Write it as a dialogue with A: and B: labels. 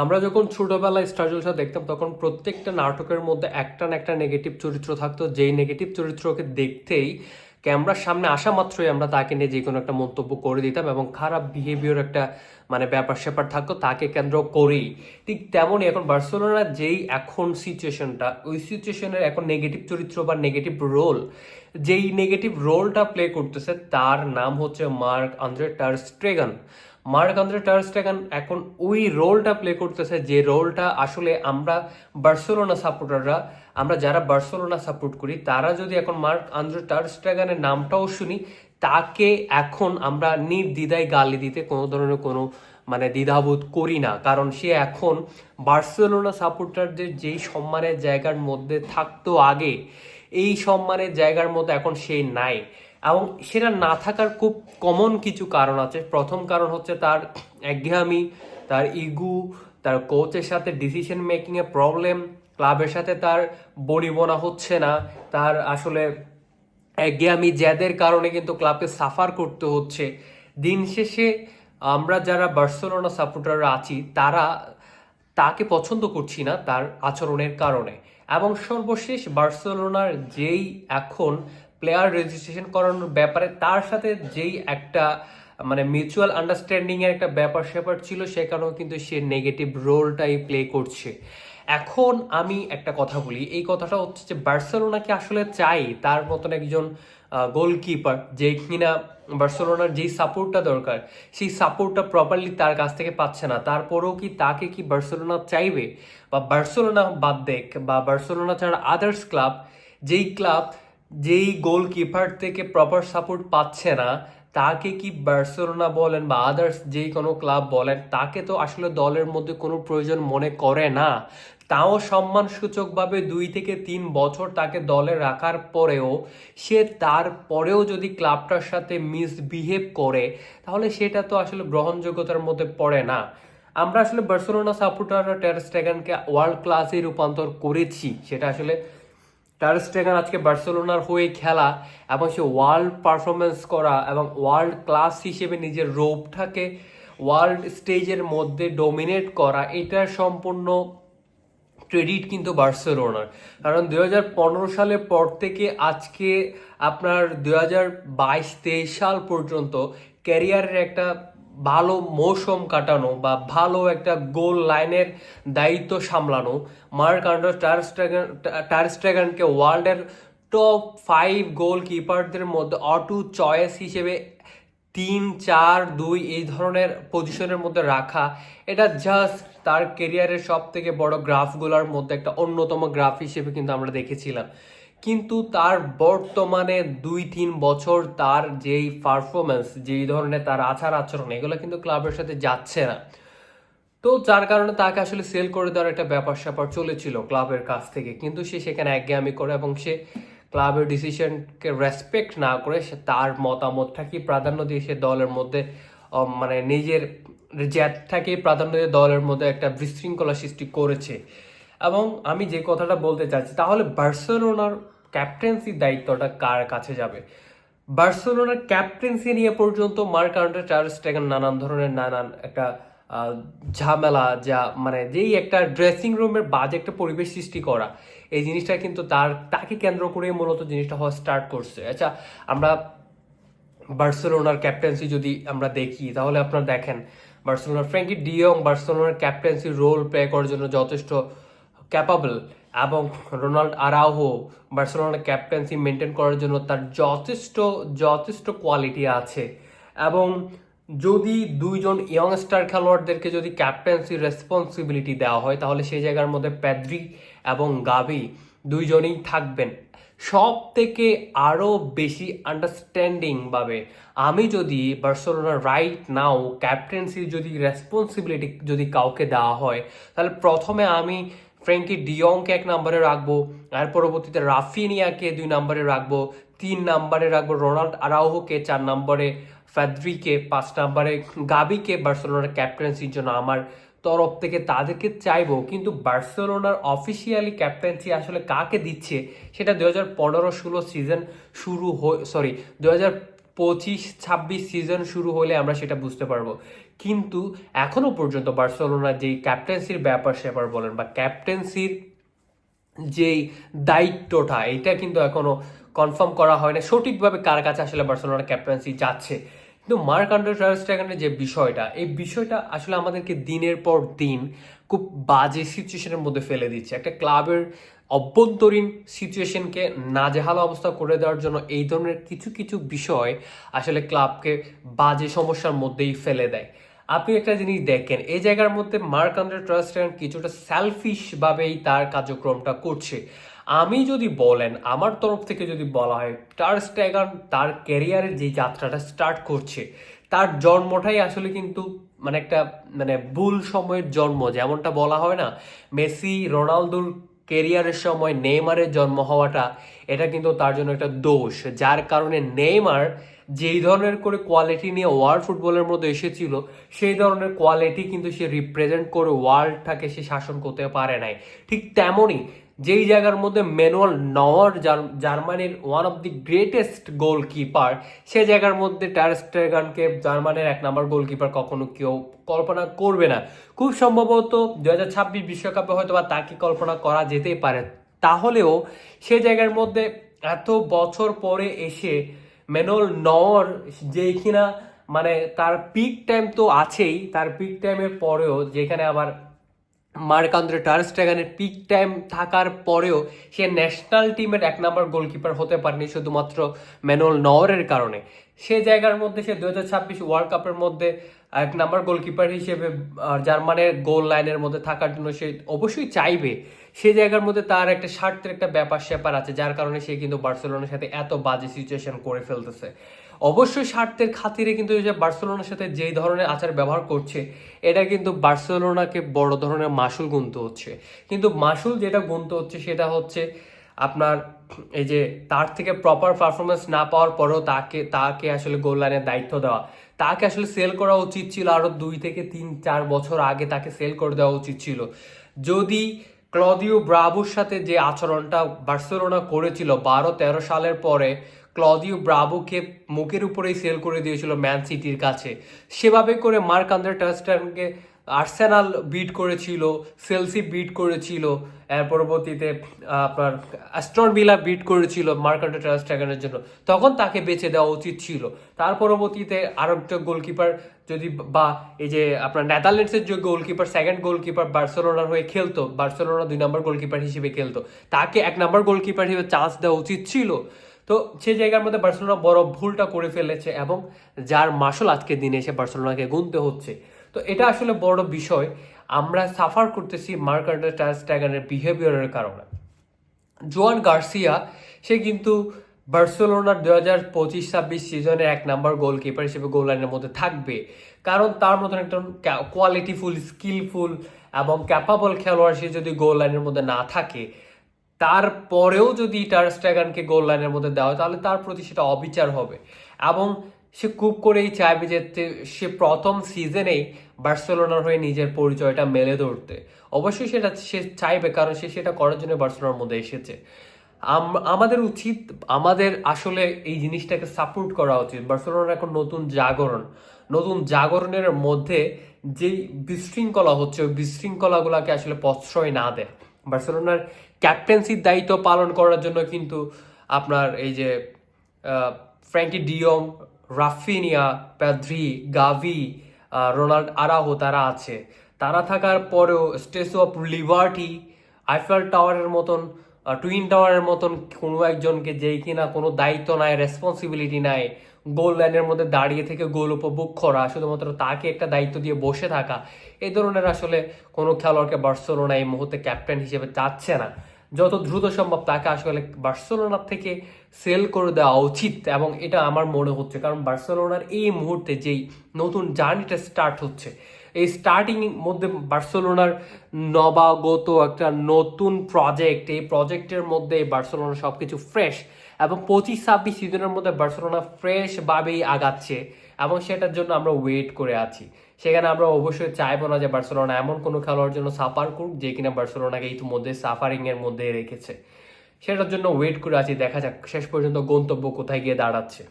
A: আমরা যখন ছোটবেলায় স্টার জলসা দেখতাম তখন প্রত্যেকটা নাটকের মধ্যে একটা না একটা নেগেটিভ চরিত্র থাকতো, যেই নেগেটিভ চরিত্রকে দেখতেই ক্যামেরার সামনে আসা মাত্রই আমরা তাকে নিয়ে যে কোনো একটা মন্তব্য করে দিতাম এবং খারাপ বিহেভিয়ার একটা ব্যাপার স্যাপার থাকতো তাকে কেন্দ্র করেই। ঠিক তেমনই এখন বার্সেলোনার যেই এখন সিচুয়েশনটা, ওই সিচুয়েশনের এখন নেগেটিভ চরিত্র বা নেগেটিভ রোল, যেই নেগেটিভ রোলটা প্লে করতেছে তার নাম হচ্ছে মার্ক আন্দ্রে টার স্ট্রেগান। মার্ক আন্দ্রে টার স্টেগান এখন ওই রোলটা প্লে করতেছে, যে রোলটা আসলে আমরা বার্সেলোনা সাপোর্টাররা, আমরা যারা বার্সেলোনা সাপোর্ট করি তারা যদি এখন মার্ক আন্দ্রে টার স্টেগানের নামটাও শুনি, তাকে এখন আমরা নির্দ্বিধায় গালি দিতে কোনো ধরনের কোনো দ্বিধাবোধ করি না, কারণ সে এখন বার্সেলোনা সাপোর্টারদের যেই সম্মানের জায়গার মধ্যে থাকতো আগে, এই সম্মানের জায়গার মধ্যে এখন সে নাই। এবং সেটা না থাকার খুব কমন কিছু কারণ আছে। প্রথম কারণ হচ্ছে তার একঘেয়ামি, তার ইগু, তার কোচের সাথে ডিসিশন মেকিংয়ে প্রবলেম, ক্লাবের সাথে তার বনিবনা হচ্ছে না, তার আসলে একঘেয়ামি যাদের কারণে কিন্তু ক্লাবকে সাফার করতে হচ্ছে। দিন শেষে আমরা যারা বার্সেলোনা সাপোর্টাররা আছি তারা তাকে পছন্দ করছি না তার আচরণের কারণে। এবং সর্বশেষ বার্সেলোনার যেই এখন প্লেয়ার রেজিস্ট্রেশন করানোর ব্যাপারে তার সাথে যেই একটা মিউচুয়াল আন্ডারস্ট্যান্ডিং এর একটা ব্যাপার স্যাপার ছিল, সেখানেও কিন্তু সে নেগেটিভ রোলটাই প্লে করছে। এখন আমি একটা কথা বলি, এই কথাটা হচ্ছে যে বার্সেলোনাকে আসলে চাই তার মতন একজন গোলকিপার, যে কিনা বার্সেলোনার যেই সাপোর্টটা দরকার সেই সাপোর্টটা প্রপারলি তার কাছ থেকে পাচ্ছে না। তারপরেও কি তাকে কি বার্সেলোনা চাইবে? বা বার্সেলোনা বাদ দেখ, বা বার্সেলোনা ছাড়া আদার্স ক্লাব, যেই গোলকিপার থেকে প্রপার সাপোর্ট পাচ্ছে না, তাকে কি বার্সেলোনা বলেন বা আদার্স যেই কোনো ক্লাব বলেন, তাকে তো আসলে দলের মধ্যে কোনো প্রয়োজন মনে করে না। তাও সম্মানসূচকভাবে 2 থেকে 3 বছর তাকে দলে রাখার পরেও সে তারপরেও যদি ক্লাবটার সাথে মিসবিহেভ করে, তাহলে সেটা তো আসলে গ্রহণযোগ্যতার মধ্যে পড়ে না। আমরা আসলে বার্সেলোনা সাপোর্টাররা টের স্টেগানকে ওয়ার্ল্ড ক্লাসে রূপান্তর করেছি, সেটা আসলে টার স্টেগান আজকে বার্সেলোনার হয়ে খেলা এবং সে ওয়ার্ল্ড পারফরমেন্স করা এবং ওয়ার্ল্ড ক্লাস হিসেবে নিজের রূপটাকে ওয়ার্ল্ড স্টেজের মধ্যে ডোমিনেট করা, এটার সম্পূর্ণ ক্রেডিট কিন্তু বার্সেলোনার। কারণ 2015 সালের পর থেকে আজকে আপনার 2022-23 সাল পর্যন্ত ক্যারিয়ারের একটা ভালো মৌসুম কাটানো বা ভালো একটা গোল লাইনের দায়িত্ব সামলানো, মার্ক আন্ডার টার স্টেগানকে ওয়ার্ল্ডের টপ 5 গোল কিপারদের মধ্যে অটো চয়েস হিসেবে 3-4-2 এই ধরনের পজিশনের মধ্যে রাখা, এটা জাস্ট তার কেরিয়ারের সব থেকে বড় গ্রাফগুলোর মধ্যে একটা অন্যতম গ্রাফ হিসেবে কিন্তু আমরা দেখেছিলাম। কিন্তু তার বর্তমানে 2-3 বছর তার যেই পারফরমেন্স, যেই ধরনের তার আচার আচরণ, এগুলো কিন্তু ক্লাবের সাথে যাচ্ছে না। তো যার কারণে তাকে আসলে সেল করে দেওয়ার একটা ব্যাপার স্যাপার চলেছিল ক্লাবের কাছ থেকে, কিন্তু সে সেখানে একঘেয়ামি করে এবং সে ক্লাবের ডিসিশনকে রেসপেক্ট না করে সে তার মতামতটাকে প্রাধান্য দিয়ে সে দলের মধ্যে নিজের জেদটাকে প্রাধান্য দিয়ে দলের মধ্যে একটা বিশৃঙ্খলা সৃষ্টি করেছে। এবং আমি যে কথাটা বলতে চাচ্ছি, তাহলে বার্সেলোনার ক্যাপ্টেন্সির দায়িত্বটা কার কাছে যাবে? বার্সেলোনার ক্যাপ্টেন্সি নিয়ে পর্যন্ত মার্ক আন্ড্রে টার স্টেগান নানান একটা ঝামেলা, যা যেই একটা ড্রেসিং রুমের বাজে একটা পরিবেশ সৃষ্টি করা, এই জিনিসটা কিন্তু তাকে কেন্দ্র করে মূলত জিনিসটা হওয়া স্টার্ট করছে। আচ্ছা, আমরা বার্সেলোনার ক্যাপ্টেন্সি যদি আমরা দেখি, তাহলে আপনারা দেখেন বার্সেলোনার ফ্র্যাঙ্কি ডিয়ং বার্সেলোনার ক্যাপ্টেন্সি রোল প্লে করার জন্য যথেষ্ট ক্যাপাবল, এবং রোনাল্ড আরাউহো বার্সেলোনার ক্যাপ্টেন্সি মেনটেন করার জন্য তার যথেষ্ট যথেষ্ট কোয়ালিটি আছে। এবং যদি দুইজন ইয়ংস্টার খেলোয়াড়দেরকে যদি ক্যাপ্টেন্সি রেসপন্সিবিলিটি দেওয়া হয়, তাহলে সেই জায়গার মধ্যে প্যাদ্রি এবং গাভি দুইজনেই থাকবেন। সব থেকে আরও বেশি আন্ডারস্ট্যান্ডিং ভাবে আমি যদি বার্সেলোনার রাইট নাও ক্যাপ্টেন্সির যদি রেসপন্সিবিলিটি যদি কাউকে দেওয়া হয়, তাহলে প্রথমে আমি ফ্র্যাঙ্কি ডিয়ংকে 1 নম্বরে রাখবো, আর পরবর্তীতে রাফিনিয়াকে 2 নম্বরে রাখবো, 3 নম্বরে রাখবো রোনাল্ড আরাউহোকে, 4 নম্বরে ফেদ্রিকে, 5 নম্বরে গাবিকে বার্সেলোনার ক্যাপ্টেন্সির জন্য আমার তরফ থেকে তাদেরকে চাইবো। কিন্তু বার্সেলোনার অফিসিয়ালি ক্যাপ্টেন্সি আসলে কাকে দিচ্ছে সেটা 2015-16 সিজন শুরু 2025-26 সিজন শুরু হলে আমরা সেটা বুঝতে পারবো। কিন্তু এখনো পর্যন্ত বার্সেলোনার যেই ক্যাপ্টেন্সির ব্যাপার স্যাপার বলেন বা ক্যাপ্টেন্সির যেই দায়িত্বটা এটা কিন্তু এখনো কনফার্ম করা হয় না সঠিকভাবে কার কাছে আসলে বার্সেলোনার ক্যাপ্টেন্সি যাচ্ছে। কিন্তু মার্ক আন্দ্রে টার স্টেগেনের যে বিষয়টা, এই বিষয়টা আসলে আমাদেরকে দিনের পর দিন খুব বাজে সিচুয়েশনের মধ্যে ফেলে দিচ্ছে। একটা ক্লাবের অভ্যন্তরীণ সিচুয়েশনকে নাজেহাল অবস্থা করে দেওয়ার জন্য এই ধরনের কিছু কিছু বিষয় আসলে ক্লাবকে বাজে সমস্যার মধ্যেই ফেলে দেয়। আপনি একটা জিনিস দেখেন, এই জায়গার মধ্যে মার্ক আন্দ্রে টার স্টেগেন কিছুটা সেলফিশ ভাবেই তার কার্যক্রমটা করছে। আমি যদি বলেন, আমার তরফ থেকে যদি বলা হয়, টার স্টেগেন তার ক্যারিয়ারের যে যাত্রাটা স্টার্ট করছে, তার জন্মটাই আসলে কিন্তু মানে একটা মানে ভুল সময়ের জন্ম। যেমনটা বলা হয় না, মেসি রোনালদোর কেরিয়ারের সময় নেইমারের জন্ম হওয়াটা, এটা কিন্তু তার জন্য একটা দোষ। যার কারণে নেইমার যেই ধরনের করে কোয়ালিটি নিয়ে ওয়ার্ল্ড ফুটবলের মধ্যে এসেছিল, সেই ধরনের কোয়ালিটি কিন্তু সে রিপ্রেজেন্ট করে ওয়ার্ল্ডটাকে সে শাসন করতে পারে নাই। ঠিক তেমনই যেই জায়গার মধ্যে ম্যানুয়াল নওয়ার জার্মানির one of the greatest goalkeeper, সে জায়গার মধ্যে টার স্টেগানকে জার্মানির 1 নম্বর গোলকিপার কখনো কেউ কল্পনা করবে না। খুব সম্ভবত 2026 বিশ্বকাপে হয়তো বা তাকে কল্পনা করা যেতেই পারে। তাহলেও সে জায়গার মধ্যে এত বছর পরে এসে ম্যানুয়াল নওয়ার, যেই কিনা মানে তার পিক টাইম তো আছেই, তার পিক টাইমের পরেও যেখানে আবার মার্ক আন্দ্রে টার স্টেগানের পিক টাইম থাকার পরেও সে ন্যাশনাল টিমের 1 নম্বর গোলকিপার হতে পারেনি শুধুমাত্র ম্যানুয়াল নওয়ারের কারণে। সে জায়গার মধ্যে সে 2026 ওয়ার্ল্ড কাপের মধ্যে 1 নম্বর গোলকিপার হিসেবে জার্মানের গোল লাইনের মধ্যে থাকার জন্য সে অবশ্যই চাইবে। সে জায়গার মধ্যে তার একটা স্বার্থের একটা ব্যাপার স্যাপার আছে, যার কারণে সে কিন্তু বার্সেলোনার সাথে এত বাজে সিচুয়েশন করে ফেলতেছে। অবশ্যই স্বার্থের খাতিরে কিন্তু এই যে বার্সেলোনার সাথে যেই ধরনের আচার ব্যবহার করছে, এটা কিন্তু বার্সেলোনাকে বড় ধরনের মাসুল গুনতে হচ্ছে। কিন্তু মাসুল যেটা গুনতে হচ্ছে সেটা হচ্ছে আপনার এই যে তার থেকে প্রপার পারফরমেন্স না পাওয়ার পরেও তাকে তাকে আসলে গোল লাইনের দায়িত্ব দেওয়া, তাকে আসলে সেল করা উচিত ছিল আরো 2 থেকে 3-4 বছর আগে, তাকে সেল করে দেওয়া উচিত ছিল। যদি ক্লদিও ব্রাভোর সাথে যে আচরণটা বার্সেলোনা করেছিল 12-13 সালের পরে, ক্লদিও ব্রাভোকে মুখের উপরেই সেল করে দিয়েছিল ম্যান সিটির কাছে, সেভাবে করে মার্ক আন্দ্রে টার স্টেগানকে আর্সেনাল বিট করেছিল, চেলসি বিট করেছিল, এর পরবর্তীতে আপনার অ্যাস্টন ভিলা বিট করেছিল মার্ক আন্দ্রে টার স্টেগানের জন্য, তখন তাকে বেঁচে দেওয়া উচিত ছিল। তার পরবর্তীতে আরো একটা গোলকিপার যদি বা এই যে আপনার নেদারল্যান্ডসের যে গোলকিপার, সেকেন্ড গোলকিপার বার্সেলোনার হয়ে খেলতো, বার্সেলোনা 2 নম্বর গোলকিপার হিসেবে খেলতো, তাকে 1 নম্বর গোলকিপার হিসেবে চান্স দেওয়া উচিত ছিল। তো সেই জায়গার মধ্যে বার্সেলোনা বড় ভুলটা করে ফেলেছে এবং যার মাসুল আজকের দিনে এসে বার্সেলোনাকে গুনতে হচ্ছে। তো এটা আসলে বড় বিষয়। আমরা সাফার করতেছি মার্ক আন্দ্রে টার স্টেগানের বিহেভিয়ারের কারণে। জোয়ান গার্সিয়া, সে কিন্তু বার্সেলোনার 2025-26 সিজনে 1 নম্বর গোলকিপার হিসেবে গোল লাইনের মধ্যে থাকবে, কারণ তার মতন একজন কোয়ালিটিফুল, স্কিলফুল এবং ক্যাপাবল খেলোয়াড় সে যদি গোল লাইনের মধ্যে না থাকে, তারপরেও যদি টার স্টেগানকে গোল লাইনের মধ্যে দেওয়া হয়, তাহলে তার প্রতি সেটা অবিচার হবে। এবং সে খুব করেই চাইবে যে সে প্রথম সিজনেই বার্সেলোনার হয়ে নিজের পরিচয়টা মেলে ধরতে। অবশ্যই সেটা সে চাইবে, কারণ সে সেটা করার জন্য বার্সেলোনার মধ্যে এসেছে। আমাদের উচিত, আমাদের আসলে এই জিনিসটাকে সাপোর্ট করা উচিত। বার্সেলোনার এখন নতুন জাগরণের মধ্যে যেই বিশৃঙ্খলা হচ্ছে, ওই বিশৃঙ্খলাগুলোকে আসলে প্রশ্রয় না দেয়। বার্সেলোনার ক্যাপ্টেন্সির দায়িত্ব পালন করার জন্য কিন্তু আপনার এই যে ফ্র্যাঙ্কি ডিয়ং, রাফিনিয়া, পেদ্রি, গাভি, রোনাল্ড আরাহো, তারা আছে। তারা থাকার পরেও স্ট্যাচু অফ লিবার্টি, আইফেল টাওয়ারের মতন, টুইন টাওয়ারের মতন কোনো একজনকে, যেই কিনা কোনো দায়িত্ব নাই, রেসপন্সিবিলিটি নাই, গোল লাইনের মধ্যে দাঁড়িয়ে থেকে গোল উপভোগ করা, শুধুমাত্র তাকে একটা দায়িত্ব দিয়ে বসে থাকা, এই ধরনের আসলে কোনো খেলোয়াড়কে বার্সেলোনা এই মুহূর্তে ক্যাপ্টেন হিসেবে চাচ্ছে না। যত দ্রুত সম্ভব তাকে আসলে বার্সেলোনার থেকে সেল করে দেওয়া উচিত, এবং এটা আমার মনে হচ্ছে। কারণ বার্সেলোনার এই মুহূর্তে যেই নতুন জার্নিটা স্টার্ট হচ্ছে, এই স্টার্টিং মধ্যে বার্সেলোনার নবাগত একটা নতুন প্রজেক্ট, এই প্রজেক্টের মধ্যে বার্সেলোনা সবকিছু ফ্রেশ, এবং 25-26 সিজনের মধ্যে বার্সেলোনা ফ্রেশ ভাবেই আগাচ্ছে, এবং সেটার জন্য আমরা ওয়েট করে আছি। সেখানে আমরা অবশ্যই চাইবো না যে বার্সেলোনা এমন কোনো খেলোয়াড়ের জন্য সাফার করুক যে কিনা বার্সেলোনাকে ইতিমধ্যে সাফারিং এর মধ্যে রেখেছে। সেটার জন্য ওয়েট করে আছি, দেখা যাক শেষ পর্যন্ত গন্তব্য কোথায় গিয়ে দাঁড়াচ্ছে।